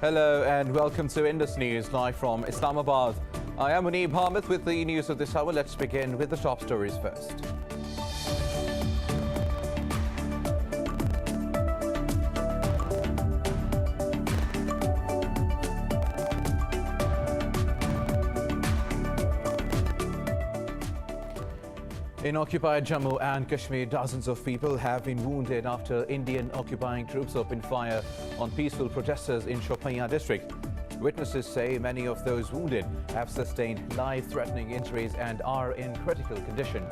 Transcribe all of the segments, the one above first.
Hello and welcome to Indus News, live from Islamabad. I am Muneeb Hamid with the news of this hour. Let's begin with the top stories first. In occupied Jammu and Kashmir, dozens of people have been wounded after Indian occupying troops opened fire on peaceful protesters in Shopian district. Witnesses say many of those wounded have sustained life-threatening injuries and are in critical condition.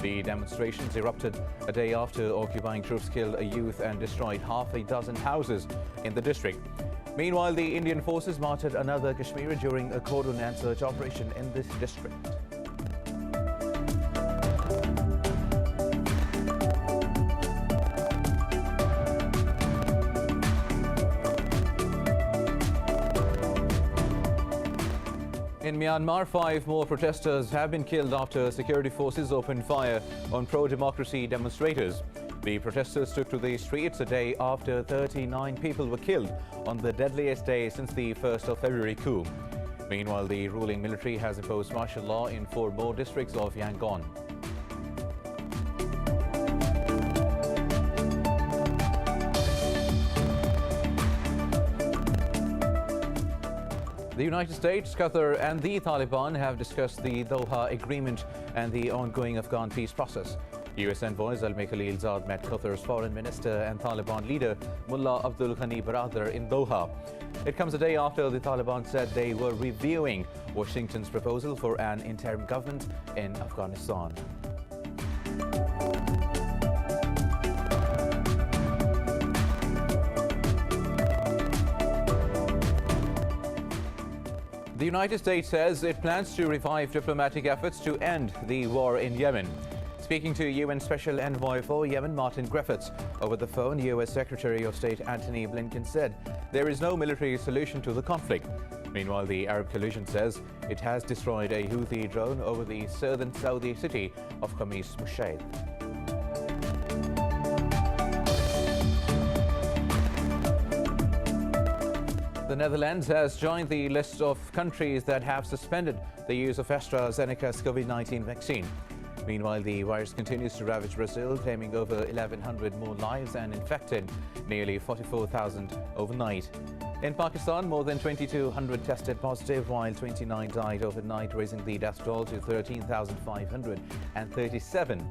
The demonstrations erupted a day after occupying troops killed a youth and destroyed half a dozen houses in the district. Meanwhile, the Indian forces martyred another Kashmiri during a cordon and search operation in this district. In Myanmar, 5 more protesters have been killed after security forces opened fire on pro-democracy demonstrators. The protesters took to the streets a day after 39 people were killed on the deadliest day since the 1st of February coup. Meanwhile, the ruling military has imposed martial law in 4 more districts of Yangon. The United States, Qatar and the Taliban have discussed the Doha Agreement and the ongoing Afghan peace process. US envoy Zalmay Khalilzad met Qatar's foreign minister and Taliban leader Mullah Abdul Ghani Baradar in Doha. It comes a day after the Taliban said they were reviewing Washington's proposal for an interim government in Afghanistan. The United States says it plans to revive diplomatic efforts to end the war in Yemen. Speaking to UN Special Envoy for Yemen, Martin Griffiths, over the phone, US Secretary of State Antony Blinken said there is no military solution to the conflict. Meanwhile, the Arab coalition says it has destroyed a Houthi drone over the southern Saudi city of Khamis Mushaid. The Netherlands has joined the list of countries that have suspended the use of AstraZeneca's COVID-19 vaccine. Meanwhile, the virus continues to ravage Brazil, claiming over 1,100 more lives and infected nearly 44,000 overnight. In Pakistan, more than 2,200 tested positive, while 29 died overnight, raising the death toll to 13,537.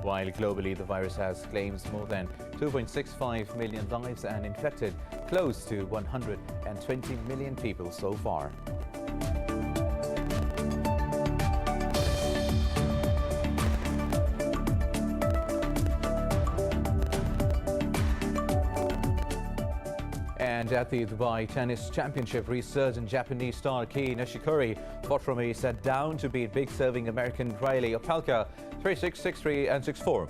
While globally, the virus has claimed more than 2.65 million lives and infected close to 120 million people so far. And at the Dubai Tennis Championship, resurgent Japanese star Kei Nishikori fought from a set down to beat big-serving American Riley Opelka 3-6, 6-3 and 6-4.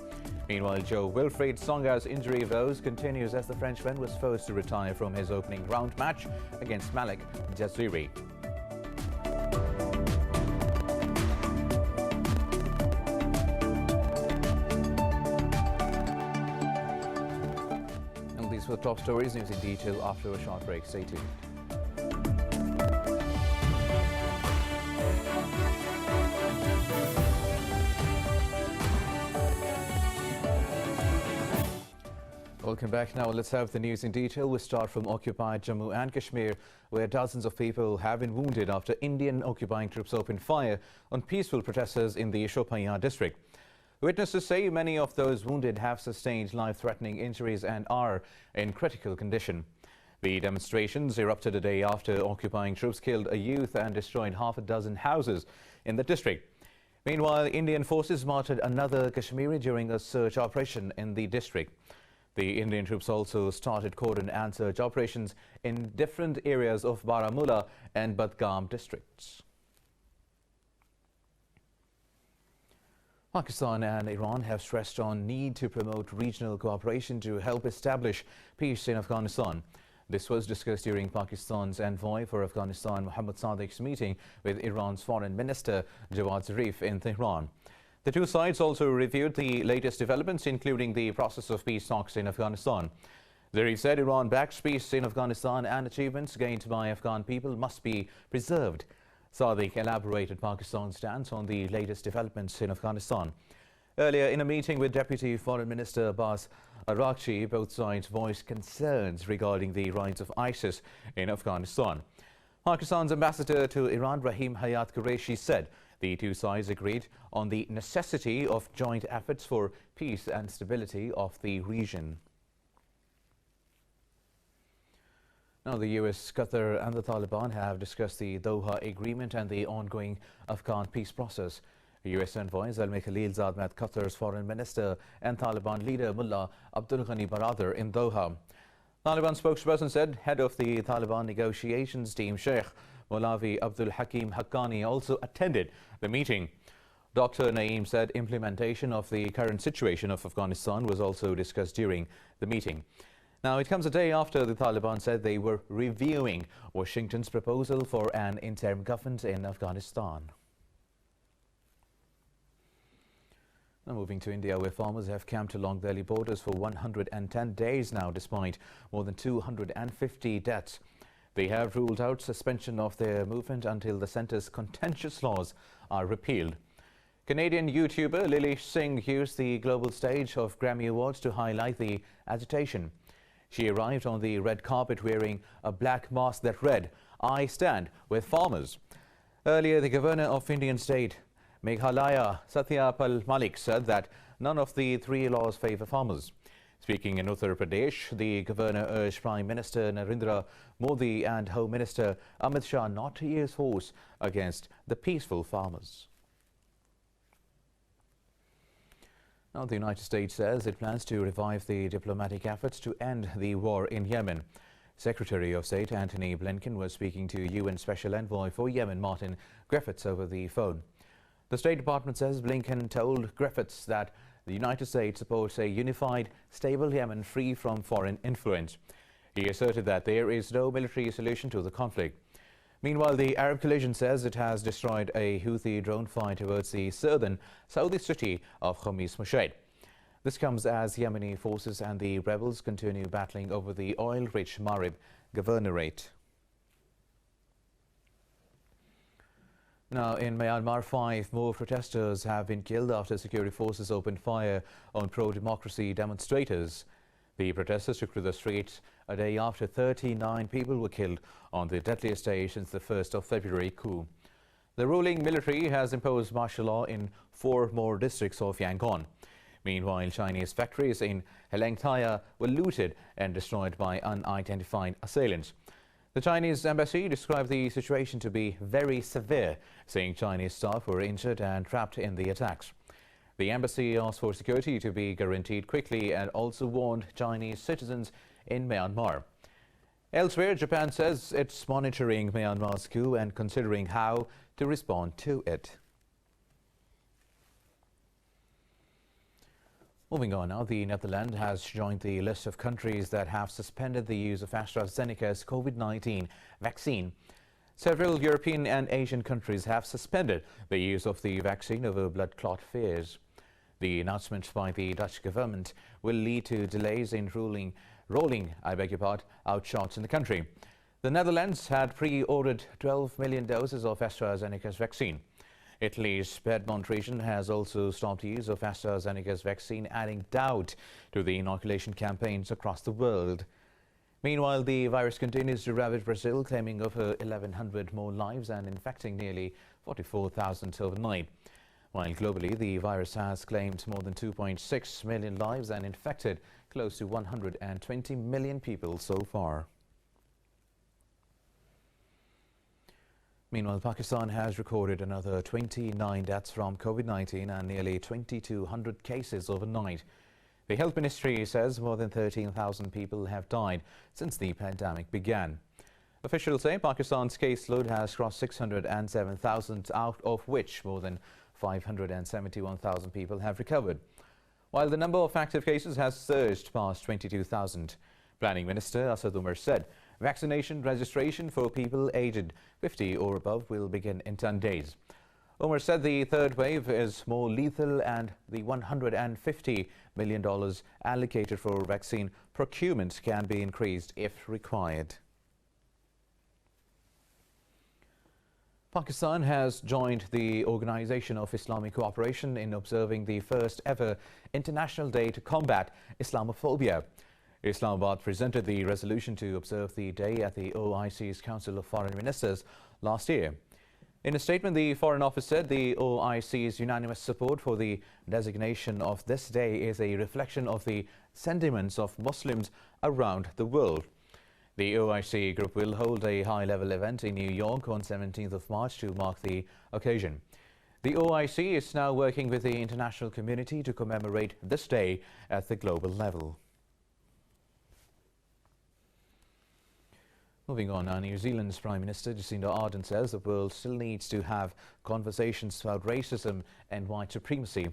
Meanwhile, Joe Wilfried Tsonga's injury woes continues as the Frenchman was forced to retire from his opening round match against Malik Jaziri. And these were the top stories. News in detail after a short break. Stay tuned. Welcome back. Now let's have the news in detail. We start from occupied Jammu and Kashmir, where dozens of people have been wounded after Indian occupying troops opened fire on peaceful protesters in the Shopian district. Witnesses say many of those wounded have sustained life-threatening injuries and are in critical condition. The demonstrations erupted a day after occupying troops killed a youth and destroyed half a dozen houses in the district. Meanwhile, Indian forces martyred another Kashmiri during a search operation in the district. The Indian troops also started cordon and search operations in different areas of Baramulla and Budgam districts. Pakistan and Iran have stressed on need to promote regional cooperation to help establish peace in Afghanistan. This was discussed during Pakistan's envoy for Afghanistan, Mohammad Sadiq's meeting with Iran's foreign minister, Jawad Zarif, in Tehran. The two sides also reviewed the latest developments, including the process of peace talks in Afghanistan. Zarif said Iran backs peace in Afghanistan and achievements gained by Afghan people must be preserved. Sadiq elaborated Pakistan's stance on the latest developments in Afghanistan. Earlier, in a meeting with Deputy Foreign Minister Abbas Araghchi, both sides voiced concerns regarding the rise of ISIS in Afghanistan. Pakistan's ambassador to Iran, Rahim Hayat Qureshi, said the two sides agreed on the necessity of joint efforts for peace and stability of the region. Now, the US, Qatar and the Taliban have discussed the Doha Agreement and the ongoing Afghan peace process. US envoy Zalmay Khalilzad met Qatar's foreign minister and Taliban leader Mullah Abdul Ghani Baradar in Doha. Taliban spokesperson said head of the Taliban negotiations team Sheikh Molavi Abdul Hakim Haqqani also attended the meeting. Dr. Naeem said implementation of the current situation of Afghanistan was also discussed during the meeting. Now, it comes a day after the Taliban said they were reviewing Washington's proposal for an interim government in Afghanistan. Now, moving to India, where farmers have camped along Delhi borders for 110 days now, despite more than 250 deaths. They have ruled out suspension of their movement until the centre's contentious laws are repealed. Canadian YouTuber Lily Singh used the global stage of Grammy Awards to highlight the agitation. She arrived on the red carpet wearing a black mask that read, "I stand with farmers." Earlier, the governor of Indian state Meghalaya, Satyapal Malik, said that none of the three laws favour farmers. Speaking in Uttar Pradesh, the governor urged Prime Minister Narendra Modi and Home Minister Amit Shah not to use force against the peaceful farmers. Now, the United States says it plans to revive the diplomatic efforts to end the war in Yemen. Secretary of State Antony Blinken was speaking to UN Special Envoy for Yemen Martin Griffiths over the phone. The State Department says Blinken told Griffiths that the United States supports a unified, stable Yemen free from foreign influence. He asserted that there is no military solution to the conflict. Meanwhile, the Arab coalition says it has destroyed a Houthi drone flight towards the southern Saudi city of Khamis Mushaid. This comes as Yemeni forces and the rebels continue battling over the oil-rich Marib governorate. Now, in Myanmar, 5 more protesters have been killed after security forces opened fire on pro-democracy demonstrators. The protesters took to the streets a day after 39 people were killed on the deadliest day since the 1st of February coup. The ruling military has imposed martial law in 4 more districts of Yangon. Meanwhile, Chinese factories in Helengtaya were looted and destroyed by unidentified assailants. The Chinese embassy described the situation to be very severe, saying Chinese staff were injured and trapped in the attacks. The embassy asked for security to be guaranteed quickly and also warned Chinese citizens in Myanmar. Elsewhere, Japan says it's monitoring Myanmar's coup and considering how to respond to it. Moving on now, the Netherlands has joined the list of countries that have suspended the use of AstraZeneca's COVID-19 vaccine. Several European and Asian countries have suspended the use of the vaccine over blood clot fears. The announcement by the Dutch government will lead to delays in rolling out shots in the country. The Netherlands had pre-ordered 12 million doses of AstraZeneca's vaccine. Italy's Piedmont region has also stopped use of AstraZeneca's vaccine, adding doubt to the inoculation campaigns across the world. Meanwhile, the virus continues to ravage Brazil, claiming over 1,100 more lives and infecting nearly 44,000 overnight. While globally, the virus has claimed more than 2.6 million lives and infected close to 120 million people so far. Meanwhile, Pakistan has recorded another 29 deaths from COVID-19 and nearly 2,200 cases overnight. The Health Ministry says more than 13,000 people have died since the pandemic began. Officials say Pakistan's caseload has crossed 607,000, out of which more than 571,000 people have recovered, while the number of active cases has surged past 22,000. Planning Minister Asad Umar said vaccination registration for people aged 50 or above will begin in 10 days. Umar said the third wave is more lethal and the $150 million allocated for vaccine procurement can be increased if required. Pakistan has joined the Organization of Islamic Cooperation in observing the first ever International Day to combat Islamophobia. Islamabad presented the resolution to observe the day at the OIC's Council of Foreign Ministers last year. In a statement, the Foreign Office said the OIC's unanimous support for the designation of this day is a reflection of the sentiments of Muslims around the world. The OIC group will hold a high-level event in New York on 17th of March to mark the occasion. The OIC is now working with the international community to commemorate this day at the global level. Moving on now, New Zealand's Prime Minister Jacinda Ardern says the world still needs to have conversations about racism and white supremacy.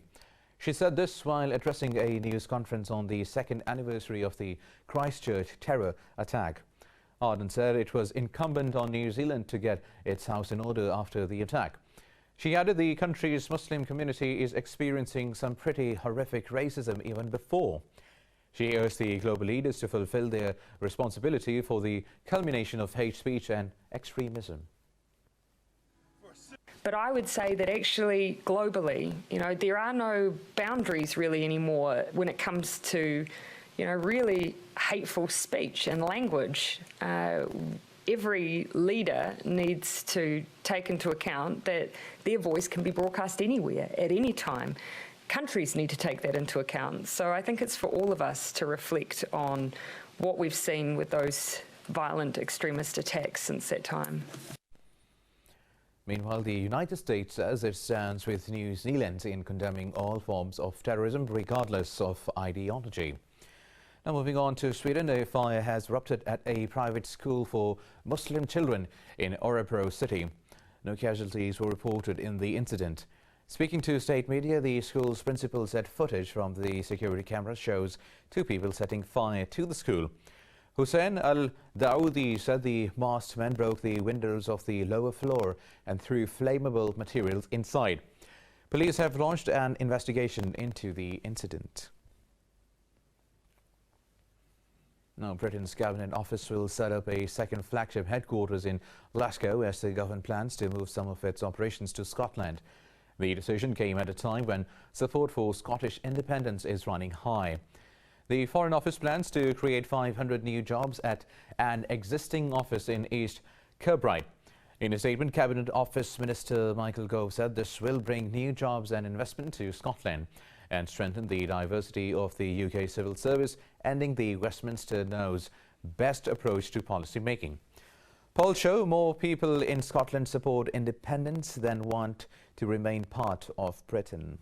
She said this while addressing a news conference on the second anniversary of the Christchurch terror attack. Ardern said it was incumbent on New Zealand to get its house in order after the attack. She added the country's Muslim community is experiencing some pretty horrific racism even before. She urged the global leaders to fulfill their responsibility for the culmination of hate speech and extremism. But I would say that actually globally, there are no boundaries really anymore when it comes to, really hateful speech and language. Every leader needs to take into account that their voice can be broadcast anywhere, at any time. Countries need to take that into account. So I think it's for all of us to reflect on what we've seen with those violent extremist attacks since that time. Meanwhile, the United States says it stands with New Zealand in condemning all forms of terrorism, regardless of ideology. Now, moving on to Sweden, a fire has erupted at a private school for Muslim children in Örebro city. No casualties were reported in the incident. Speaking to state media, the school's principal said footage from the security cameras shows two people setting fire to the school. Hussein al-Daoudi said the masked men broke the windows of the lower floor and threw flammable materials inside. Police have launched an investigation into the incident. Now, Britain's Cabinet Office will set up a second flagship headquarters in Glasgow as the government plans to move some of its operations to Scotland. The decision came at a time when support for Scottish independence is running high. The Foreign Office plans to create 500 new jobs at an existing office in East Kilbride. In a statement, Cabinet Office Minister Michael Gove said this will bring new jobs and investment to Scotland and strengthen the diversity of the UK civil service, ending the Westminster No's best approach to policy making. Polls show more people in Scotland support independence than want to remain part of Britain.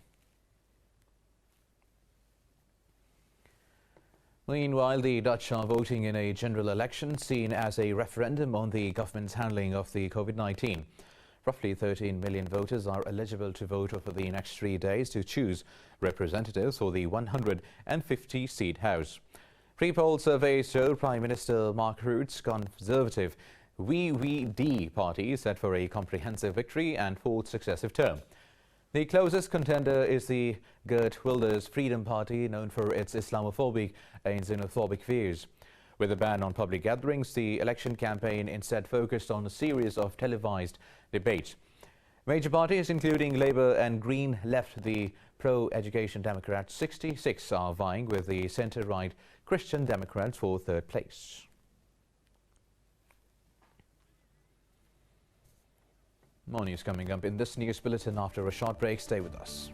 Meanwhile, the Dutch are voting in a general election seen as a referendum on the government's handling of the COVID-19. Roughly 13 million voters are eligible to vote over the next 3 days to choose representatives for the 150-seat House. Pre-poll surveys show Prime Minister Mark Rutte's Conservative VVD party set for a comprehensive victory and fourth successive term. The closest contender is the Geert Wilders Freedom Party, known for its Islamophobic and xenophobic views. With a ban on public gatherings, the election campaign instead focused on a series of televised debates. Major parties, including Labour and Green, left the pro-education Democrats 66 are vying with the centre-right Christian Democrats for third place. More news coming up in this news bulletin after a short break. Stay with us.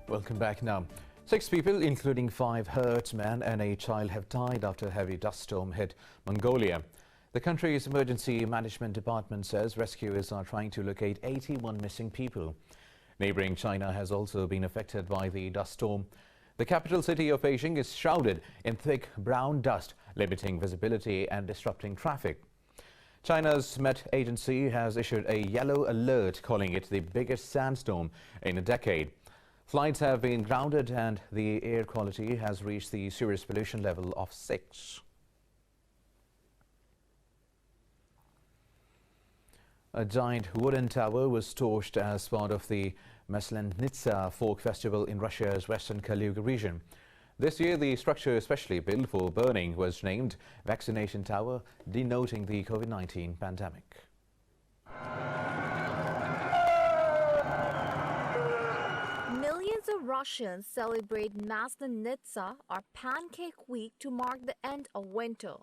Welcome back now. 6 people, including 5 herdsmen and a child, have died after a heavy dust storm hit Mongolia. The country's emergency management department says rescuers are trying to locate 81 missing people. Neighbouring China has also been affected by the dust storm. The capital city of Beijing is shrouded in thick brown dust, limiting visibility and disrupting traffic. China's Met Agency has issued a yellow alert, calling it the biggest sandstorm in a decade. Flights have been grounded and the air quality has reached the serious pollution level of 6. A giant wooden tower was torched as part of the MASLENITSA folk festival in Russia's western Kaluga region. This year, the structure especially built for burning was named Vaccination Tower, denoting the COVID-19 pandemic. Millions of Russians celebrate Maslenitsa, or Pancake Week, to mark the end of winter.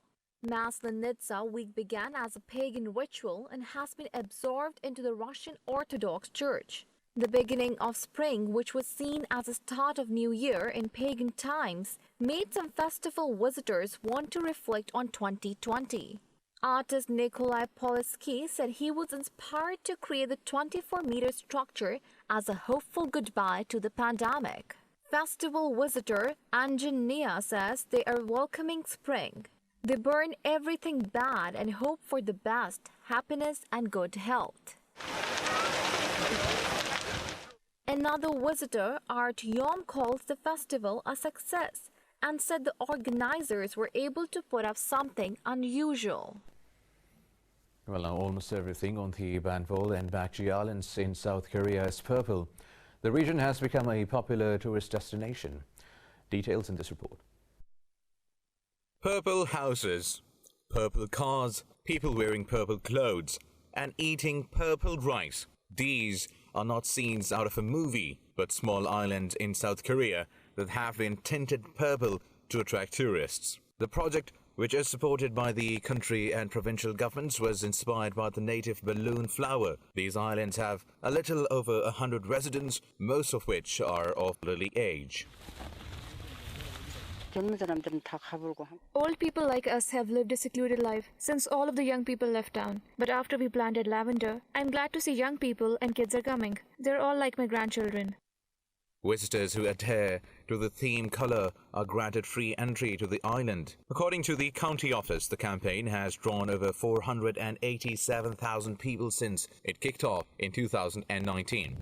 Maslenitsa week began as a pagan ritual and has been absorbed into the Russian Orthodox Church. The beginning of spring, which was seen as the start of New Year in pagan times, made some festival visitors want to reflect on 2020. Artist Nikolai Politsky said he was inspired to create the 24-meter structure as a hopeful goodbye to the pandemic. Festival visitor Anjan Nia says they are welcoming spring. They burn everything bad and hope for the best, happiness and good health. Another visitor, Art Yom, calls the festival a success and said the organizers were able to put up something unusual. Well, now almost everything on the Banvol and Bakji Islands in South Korea is purple. The region has become a popular tourist destination. Details in this report. Purple houses, purple cars, people wearing purple clothes, and eating purple rice. These are not scenes out of a movie, but small islands in South Korea that have been tinted purple to attract tourists. The project, which is supported by the country and provincial governments, was inspired by the native balloon flower. These islands have a little over 100 residents, most of which are of elderly age. Old people like us have lived a secluded life since all of the young people left town. But after we planted lavender, I'm glad to see young people and kids are coming. They're all like my grandchildren. Visitors who adhere to the theme color are granted free entry to the island. According to the county office, the campaign has drawn over 487,000 people since it kicked off in 2019.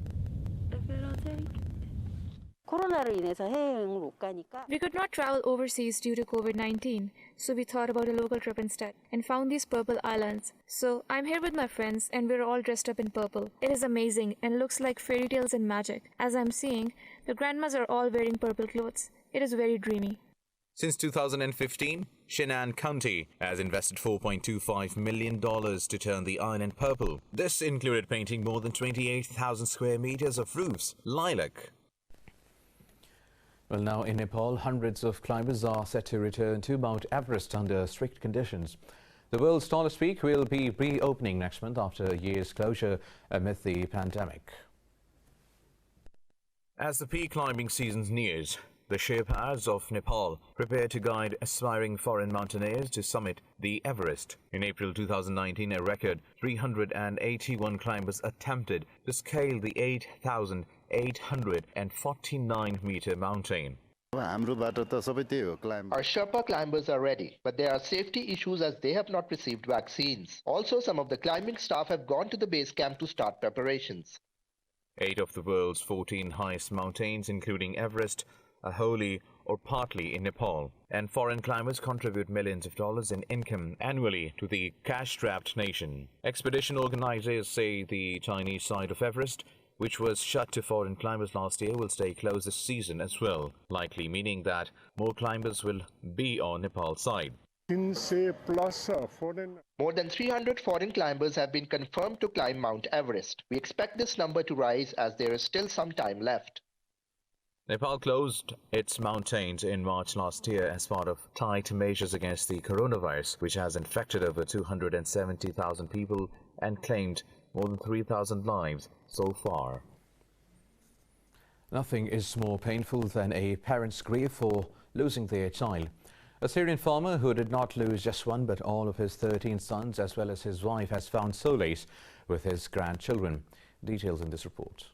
We could not travel overseas due to COVID-19, so we thought about a local trip instead and found these purple islands. So I'm here with my friends and we're all dressed up in purple. It is amazing and looks like fairy tales and magic. As I'm seeing, the grandmas are all wearing purple clothes. It is very dreamy. Since 2015, Shinan County has invested $4.25 million to turn the island purple. This included painting more than 28,000 square meters of roofs lilac. Well, now in Nepal, hundreds of climbers are set to return to Mount Everest under strict conditions. The world's tallest peak will be reopening next month after a year's closure amid the pandemic. As the peak climbing season nears, the Sherpas of Nepal prepare to guide aspiring foreign mountaineers to summit the Everest. In April 2019, a record 381 climbers attempted to scale the 8,849-meter mountain. Our Sherpa climbers are ready, but there are safety issues as they have not received vaccines. Also, some of the climbing staff have gone to the base camp to start preparations. 8 of the world's 14 highest mountains, including Everest, are wholly or partly in Nepal, and foreign climbers contribute millions of dollars in income annually to the cash-strapped nation. Expedition organizers say the Chinese side of Everest, which was shut to foreign climbers last year, will stay closed this season as well, likely meaning that more climbers will be on Nepal's side. More than 300 foreign climbers have been confirmed to climb Mount Everest. We expect this number to rise as there is still some time left. Nepal closed its mountains in March last year as part of tight measures against the coronavirus, which has infected over 270,000 people and claimed more than 3,000 lives so far. Nothing is more painful than a parent's grief for losing their child. A Syrian farmer who did not lose just one but all of his 13 sons as well as his wife has found solace with his grandchildren. Details in this report.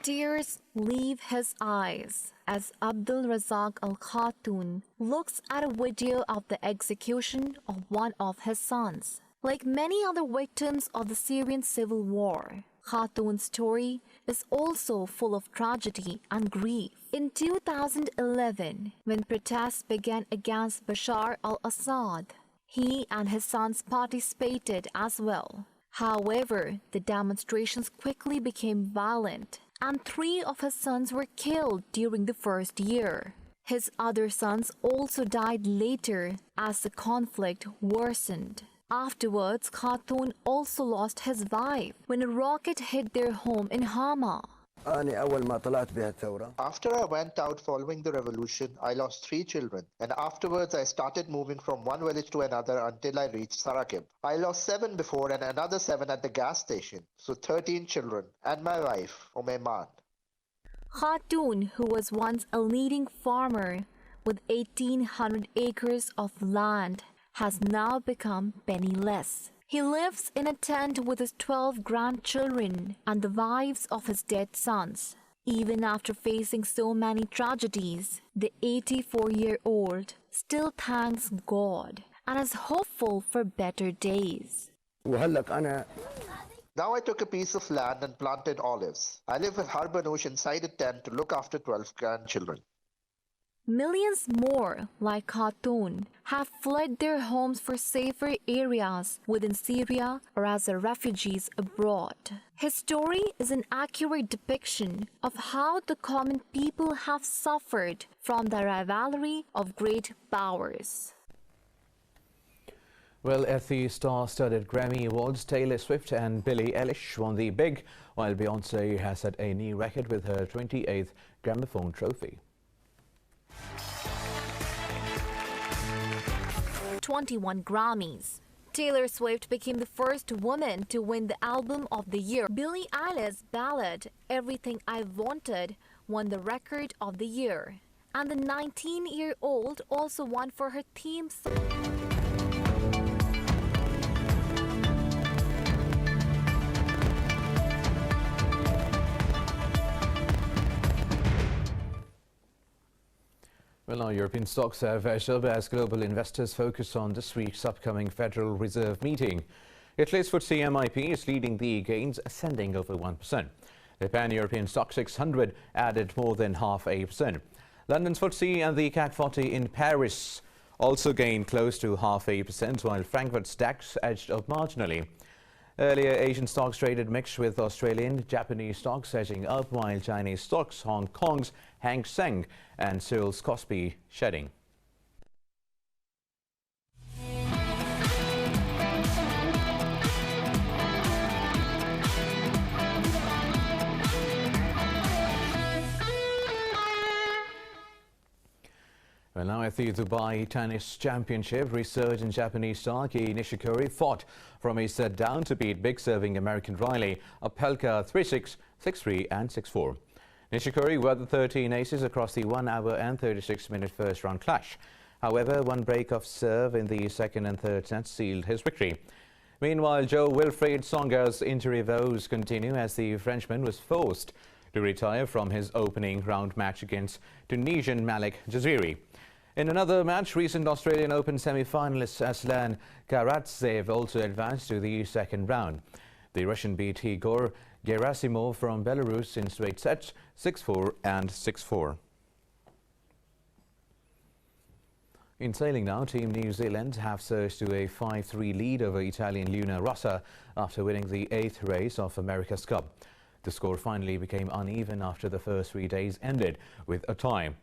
Tears leave his eyes as Abdul Razak Al-Khatun looks at a video of the execution of one of his sons. Like many other victims of the Syrian civil war, Khatoon's story is also full of tragedy and grief. In 2011, when protests began against Bashar al-Assad, he and his sons participated as well. However, the demonstrations quickly became violent, and 3 of his sons were killed during the first year. His other sons also died later as the conflict worsened. Afterwards, Khatoon also lost his wife when a rocket hit their home in Hama. After I went out following the revolution, I lost 3 children, and afterwards I started moving from one village to another until I reached Sarakib. I lost 7 before and another 7 at the gas station, so 13 children, and my wife, Umeyman. Khatoon, who was once a leading farmer with 1,800 acres of land, has now become penniless. He lives in a tent with his 12 grandchildren and the wives of his dead sons. Even after facing so many tragedies, the 84-year-old still thanks God and is hopeful for better days. Now I took a piece of land and planted olives. I live with Harbanush inside a tent to look after 12 grandchildren. Millions more, like Khatoon, have fled their homes for safer areas within Syria or as refugees abroad. His story is an accurate depiction of how the common people have suffered from the rivalry of great powers. Well, at the star-studded Grammy Awards, Taylor Swift and Billie Eilish won the big, while Beyoncé has set a new record with her 28th Gramophone trophy. 21 Grammys. Taylor Swift became the first woman to win the Album of the Year. Billie Eilish's ballad, Everything I Wanted, won the Record of the Year. And the 19-year-old also won for her theme song. Well, now European stocks have edged up as global investors focus on this week's upcoming Federal Reserve meeting. Italy's FTSE MIP is leading the gains, ascending over 1%. The pan-European stock 600 added more than 0.5%. London's FTSE and the CAC 40 in Paris also gained close to 0.5%, while Frankfurt's DAX edged up marginally. Earlier, Asian stocks traded mixed, with Australian, Japanese stocks edging up, while Chinese stocks, Hong Kong's Hang Seng and Seoul's Kospi shedding. Well, now at the Dubai Tennis Championship, resurgent Japanese star Kei Nishikori fought from a set down to beat big-serving American Riley Opelka 3-6, 6-3 and 6-4. Nishikori were the 13 aces across the 1 hour and 36-minute first-round clash. However, one break of serve in the second and third sets sealed his victory. Meanwhile, Joe Wilfried Tsonga's injury woes continue as the Frenchman was forced to retire from his opening round match against Tunisian Malik Jaziri. In another match, recent Australian Open semi-finalist Aslan Karatsev also advanced to the second round. The Russian beat Igor Gerasimov from Belarus in straight sets, 6-4 and 6-4. In sailing now, Team New Zealand have surged to a 5-3 lead over Italian Luna Rossa after winning the 8th race of America's Cup. The score finally became uneven after the first 3 days ended with a tie.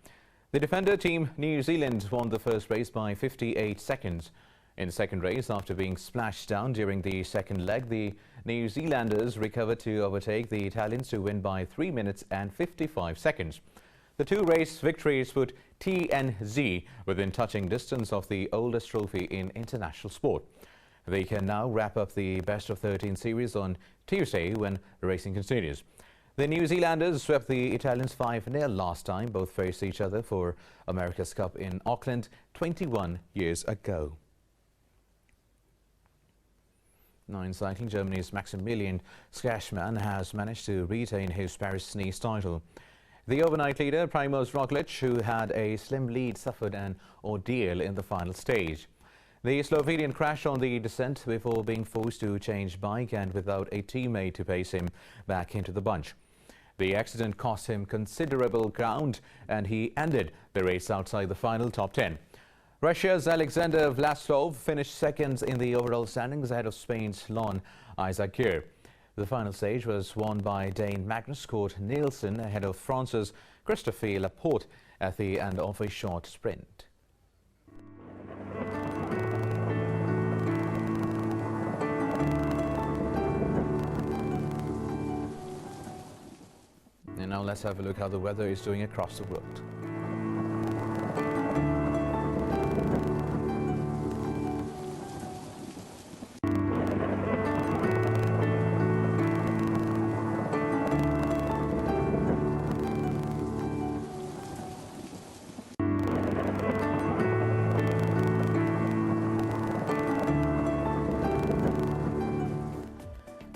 The defender Team New Zealand won the first race by 58 seconds. In the second race, after being splashed down during the second leg, the New Zealanders recovered to overtake the Italians to win by 3 minutes and 55 seconds. The 2 race victories put TNZ within touching distance of the oldest trophy in international sport. They can now wrap up the best of 13 series on Tuesday when racing continues. The New Zealanders swept the Italians 5-0 last time both faced each other for America's Cup in Auckland 21 years ago. Now in cycling, Germany's Maximilian Schachmann has managed to retain his Paris-Nice title. The overnight leader, Primož Roglič, who had a slim lead, suffered an ordeal in the final stage. The Slovenian crashed on the descent before being forced to change bike and without a teammate to pace him back into the bunch. The accident cost him considerable ground and he ended the race outside the final top 10. Russia's Alexander Vlasov finished second in the overall standings ahead of Spain's Lon Isaac. The final stage was won by Dane Magnus Cort Nielsen ahead of France's Christophe Laporte at the end of a short sprint. And now let's have a look how the weather is doing across the world.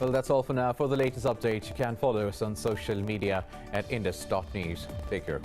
Well, that's all for now. For the latest updates, you can follow us on social media at indus.news. Take care.